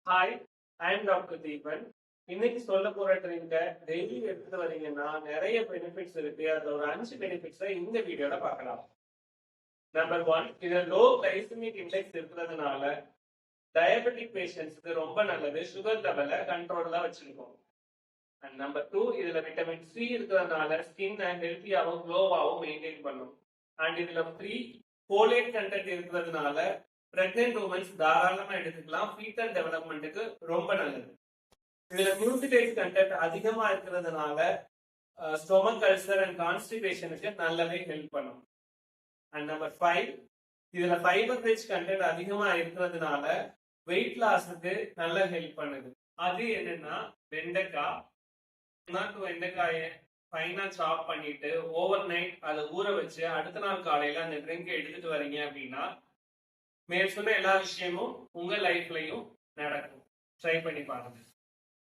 Hi, I am doctor Deepan. இன்னைக்கு சொல்ல போற ட்ரிங்க டெய்லி எடுத்துட்டு வரீங்கன்னா நிறைய பெனிஃபிட்ஸ் இருக்கு. அதுல ஒரு 5 பெனிஃபிட்ஸை இந்த வீடியோல பார்க்கலாம். நம்பர் 1, இது லோ கிளைசமிக் இண்டெக்ஸ் இருக்கிறதுனால டயபெட்டிக் பேஷண்ட்ஸ்க்கு ரொம்ப நல்லது. சுகர் லெவலை கண்ட்ரோல்ல வச்சிருக்கோம். அண்ட் நம்பர் 2, இதுல விட்டமின் சி இருக்கிறதுனால ஸ்கின் ஹெல்த்தியாகவும் க்ளோவாகவும் மெயின்டைன் பண்ணும். அண்ட் இதுல 3 ஃபோலேட் கண்டென்ட் இருக்கிறதுனால பிரெக்னென்ட் உமன்ஸ் தாராளமா எடுத்துக்கலாம். ஃபீட்டல் டெவலப்மெண்ட்டுக்கு ரொம்ப நல்லது. இதுல நியூட்ரிடைஸ் கண்டென்ட் அதிகமா இருக்கிறதுனால ஸ்டொமக் அல்சர் அண்ட் கான்ஸ்டிபேஷனுக்கு நல்லாவே ஹெல்ப் பண்ணும். அண்ட் நம்பர் 5, இதுல ஃபைபர் ரிச் கண்டென்ட் அதிகமா இருக்கிறதுனால வெயிட் லாஸுக்கு நல்ல ஹெல்ப் பண்ணுது. அது என்னன்னா வெண்டைக்காய். வெண்டைக்காயை ஃபைனா சாப் பண்ணிட்டு ஓவர் நைட் அதை ஊற வச்சு அடுத்த நாள் காலையில அந்த ட்ரிங்க் எடுத்துட்டு வரீங்க அப்படின்னா மேல் சொன்ன எல்லா விஷயமும் உங்க லைஃப்லயும் நடக்கும். ட்ரை பண்ணி பாருங்க.